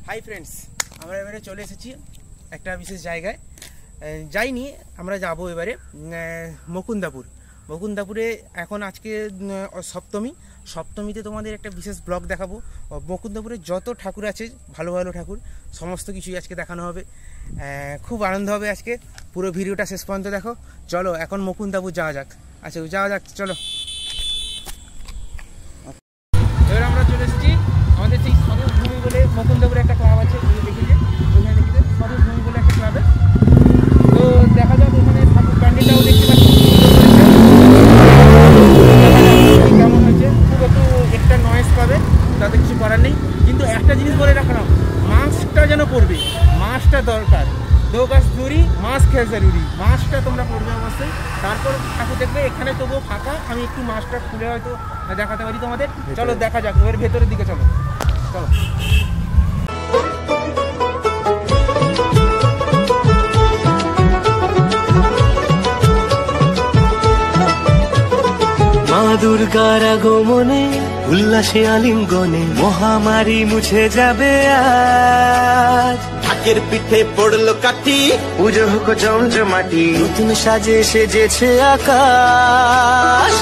Hi friends, আমরা এবারে চলে এসেছি একটা বিশেষ জায়গায়। যাইনি, আমরা যাব এবারে মুকুন্দাপুরে। এখন আজকে সপ্তমীতে তোমাদের একটা বিশেষ ব্লগ দেখাবো। মুকুন্দাপুরে যত ঠাকুর আছে, ভালো ভালো ঠাকুর, সমস্ত কিছুই আজকে দেখানো হবে। খুব আনন্দ হবে আজকে। পুরো ভিডিওটা শেষ পর্যন্ত দেখো। চলো এখন মুকুন্দাপুর যাওয়া যাক। আচ্ছা যাওয়া যাক, চলো। এবার আমরা চলে এসেছি আমাদের সেই স্বরূপভূমি বলে মুকুন্দাপুরে একটা ক্লাব আছে, দেখিয়ে ওইখানে দেখিতে স্বরূপভূমি বলে একটা ক্লাবে। তো দেখা যাক ওখানে ঠাকুর প্যান্ডেলটাও দেখতে পাচ্ছি কেমন হয়েছে। খুব একটু একটা নয়েজ পাবে, তাতে কিছু করার নেই। কিন্তু একটা জিনিস বলে রাখলাম, মাস্কটা যেন পড়বে, মাস্কটা দরকার। 2 গজ দূরি, মাস্ক है জরুরি। মাস্কটা তোমরা পড়বে অবশ্যই। তারপর ঠাকুর দেখবে। এখানে তবুও ফাঁকা, আমি একটু মাস্কটা খুলে হয়তো দেখাতে পারি তোমাদের। চলো দেখা যাক, এবার ভেতরের দিকে চলো চলো। মা দুর্গার আগমনে উল্লাসে আলিঙ্গনে মহামারী মুছে যাবে আজ। ঢাকের পিঠে পড়লো কাঠি, পুজো হোক জমজমাটি, নতুন সাজে সেজেছে আকাশ।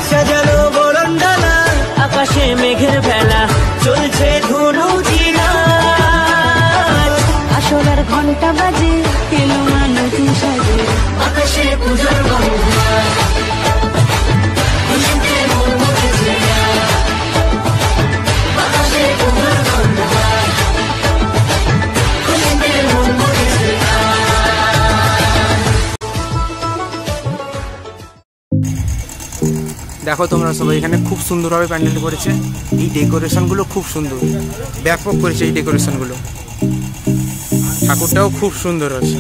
সাজানো বরণডালা, আকাশে মেঘের বেলা, চলছে ধনু জিনা। আসলার ঘন্টা বাজে, এলো মানুষ সাজে, আকাশে পূজার দেখো তোমরা সবাই, এখানে খুব সুন্দরভাবে প্যান্ডেল করেছে। এই ডেকোরেশনগুলো খুব সুন্দর, ব্যাপক করেছে এই ডেকোরেশনগুলো। ঠাকুরটাও খুব সুন্দর আছে।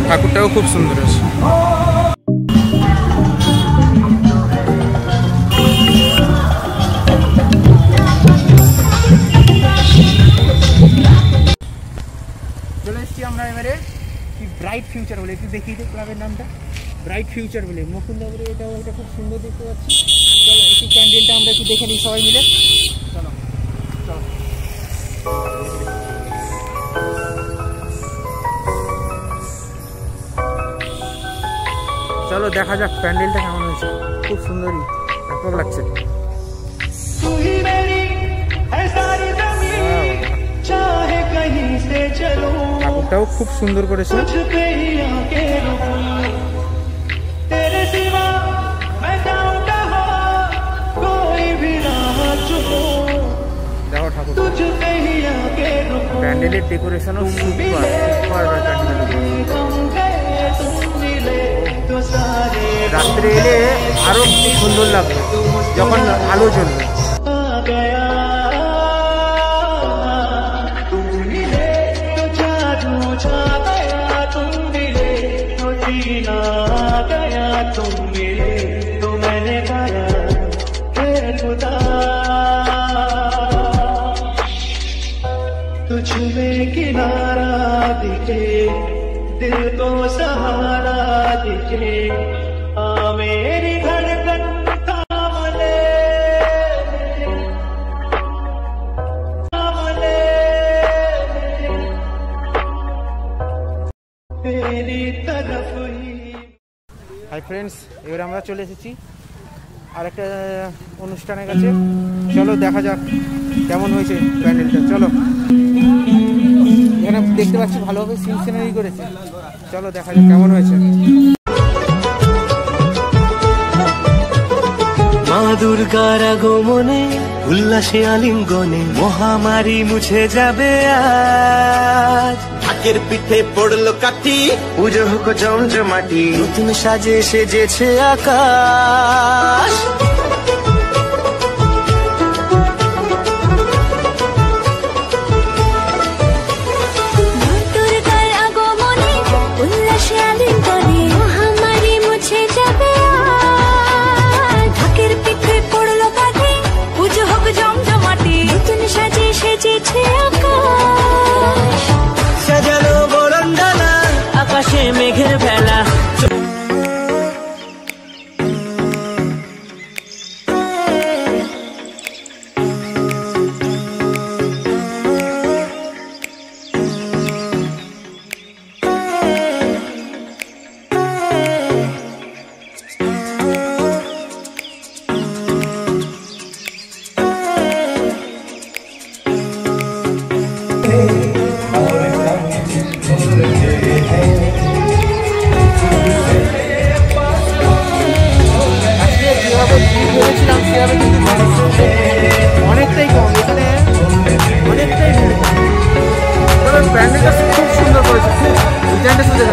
ঠাকুরটাও খুব সুন্দর আছে। চলে এসছি আমরা এবারে কি ব্রাইট ফিউচার বলে, একটু দেখিয়ে দিই ক্লাবের নামটা। ব্রাইট ফিউচার বলে মুকুন্দাপুরে, এটা খুব সুন্দর দেখতে পাচ্ছি। চলো একটু প্যান্ডেলটা আমরা একটু দেখে নিই সবাই মিলে। চলো চলো চলো দেখা যাক প্যান্ডেলটা কেমন হয়েছে। খুব সুন্দরই, ব্যাপক লাগছে। ঠাকুরটাও খুব সুন্দর করেছে। দেখো ঠাকুর, প্যান্ডেলের ডেকোরেশনও সুপার। বারবার রাত্রে এলে আরো খুব সুন্দর লাগবে যখন আলো জ্বলবে। तुझमें किनारा दिखे दिल को सहारा दिखे मेरी धड़कन थाम ले मेरी तरफ ही। হাই ফ্রেন্ডস, এবার আমরা চলে এসেছি আরেকটা অনুষ্ঠানের কাছে। চলো দেখা যাক কেমন হয়েছে প্যান্ডেলটা। চলো, এখানে দেখতে পাচ্ছি ভালোভাবে সিন সিনারি করেছে। চলো দেখা যাক কেমন হয়েছে। মা দুর্গার আগমনে উল্লাসে আলিঙ্গনে মহামারী মুছে যাবে আজ। ঢাকের পিঠে পড়লো কাঠি পুজো হোক জমজমাটি নতুন সাজে সেজেছে আকাশ। সাজানো বরণডালা আকাশে মেঘের ভেলা। অনেকটাই কম, এখানে অনেকটাই প্যান্ডেলটা খুব সুন্দর করেছে, খুব ডিজাইনটা সুন্দর।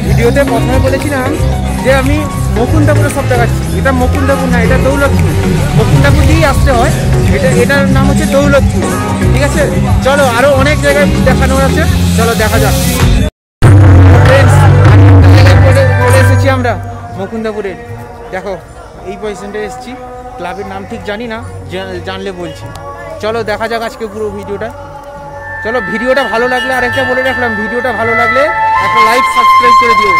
ভিডিওতে প্রথমে বলেছিলাম যে আমি মুকুন্দাপুরের সব দেখাচ্ছি। এটা মুকুন্দাপুর না, এটা দৌলতপুর। মুকুন্দাপুর দিয়েই আসতে হয়। এটার নাম হচ্ছে দৌলতপুর, ঠিক আছে। চলো আরো অনেক জায়গায় দেখানোর আছে, চলো দেখা যাক। চলে এসেছি আমরা মুকুন্দাপুরে। দেখো এই পজিশনটা এসেছি, ক্লাবের নাম ঠিক জানি না, জানলে বলছি। চলো দেখা যাক আজকে পুরো ভিডিওটা। চলো, ভিডিওটা ভালো লাগলে আরেকটা বলে রাখলাম, ভিডিওটা ভালো লাগলে একটা লাইক সাবস্ক্রাইব করে দিও।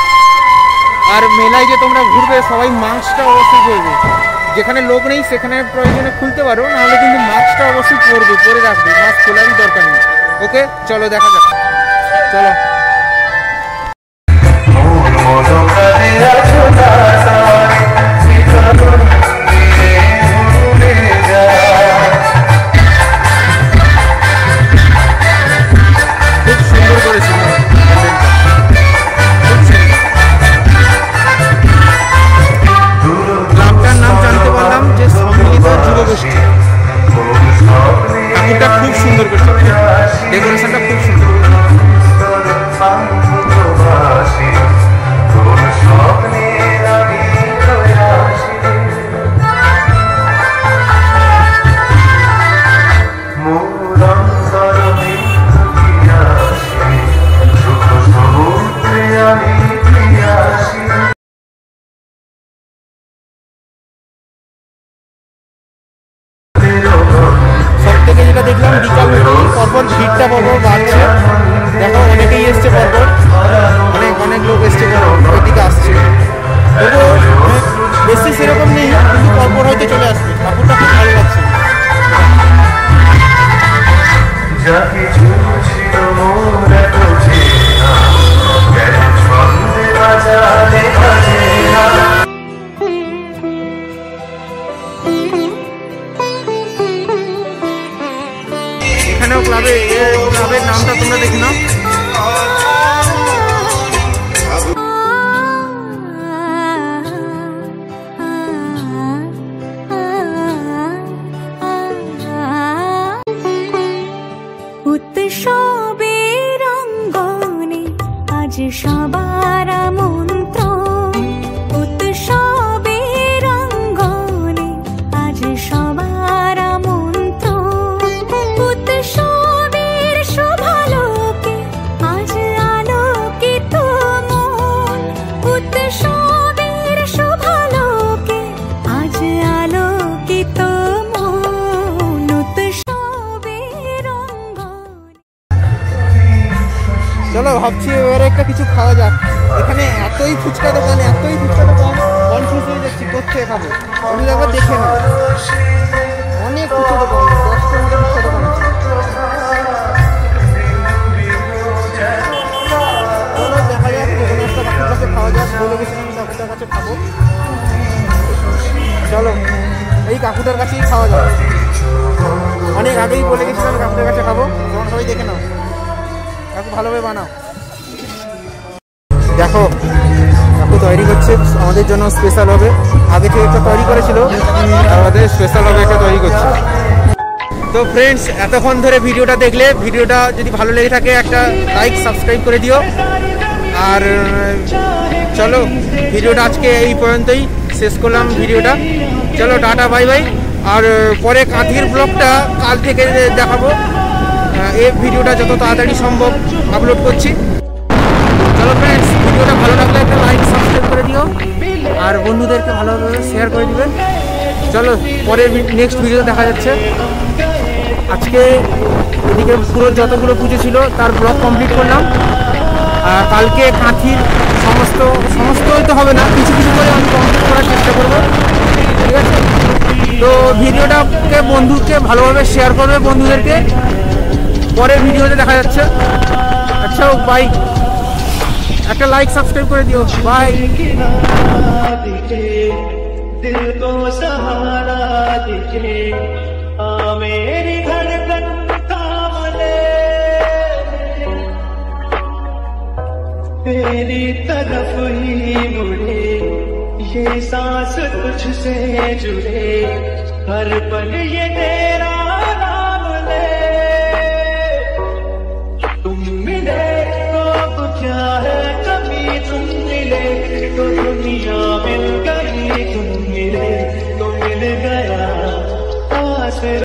আর মেলায় যে তোমরা ঘুরবে সবাই মাস্কটা অবশ্যই পরবে। যেখানে লোক নেই সেখানে প্রয়োজনে খুলতে পারো, নাহলে কিন্তু মাস্কটা অবশ্যই পরে রাখবে। মাস্ক খোলারই দরকার নেই। ওকে, চলো দেখা যাক। চলো খুব সুন্দর করেছে। ক্লাবটার নাম জানতে পারলাম যে সম্মিলিত যুবগোষ্ঠী। ঠাকুরটা খুব সুন্দর করেছে, ডেকোরেশনটা খুব সুন্দর। তবুও বেশি সেরকম নেই, কিন্তু পরপর হয়তো চলে আসবে। ঠাকুরটা খুব ভালো লাগছে। এখানেও ক্লাবের নামটা তোমরা দেখে নাও। উৎসবের অঙ্গনে আজ সবার আমন্ত্রণ, উৎসবের অঙ্গনে আজ সবার আমন্ত্রণ, উৎসবের শোভালোকে আজ আলোকিত মন, উৎসবের শোভালোকে আজ আলোকিত মন, উৎসবের চলো ভাবছি এবারে একটা কিছু খাওয়া যাক। এখানে এতই ফুচকা দোকান কনফিউজ হয়ে যাচ্ছি কোথায় খাবো। আমি একবার দেখে নাও, অনেক ফুচকা দোকান, 10টার মতো ফুচকা দোকান আছে। চলো দেখা যাক, কোনো একটা কাকুর কাছে খাওয়া যাক। বলে গেছিলাম কাকুটার কাছে খাবো। চলো এই কাকুটার কাছেই খাওয়া যাক। অনেক আগেই বলে গেছিলাম কাকুটার কাছে খাবো। তোমরা সবাই দেখে নাও, কাকু ভালোভাবে বানাও। দেখো কাকু তৈরি করছে আমাদের জন্য স্পেশাল হবে। আগে থেকে একটা তৈরি করেছিল, আমাদের স্পেশাল হবে একটা তৈরি করছে। তো ফ্রেন্ডস, এতক্ষণ ধরে ভিডিওটা দেখলে, ভিডিওটা যদি ভালো লেগে থাকে একটা লাইক সাবস্ক্রাইব করে দিও। আর চলো ভিডিওটা আজকে এই পর্যন্তই শেষ করলাম ভিডিওটা। চলো টাটা, বাই বাই। আর পরে কাঁথির ব্লগটা কাল থেকে দেখাবো। এই ভিডিওটা যত তাড়াতাড়ি সম্ভব আপলোড করছি। চলো ফ্রেন্ডস, ভিডিওটা ভালো লাগলে একটা লাইক সাবস্ক্রাইব করে দিও, আর বন্ধুদেরকে ভালোভাবে শেয়ার করে দিবেন। চলো পরের নেক্সট ভিডিও দেখা যাচ্ছে। আজকে এদিকে পুরো যতগুলো পুজো ছিল তার ব্লগ কমপ্লিট করলাম। কালকে কাঁথির সমস্ত হয়তো হবে না, কিছু কিছু করে আমি কমপ্লিট করার চেষ্টা করবো, ঠিক আছে? তো ভিডিওটাকে বন্ধুকে ভালোভাবে শেয়ার করবে, বন্ধুদেরকে। পরের ভিডিওতে দেখা যাচ্ছে। আচ্ছা বাই, একটা লাইক সাবস্ক্রাইব করে দিও, বাই। दिल को सहारा दीजिए, मेरी धड़कन थाम ले, तेरी तरफ ही मुड़े, ये सांस तुझसे जुड़े, हर पल ये तेरा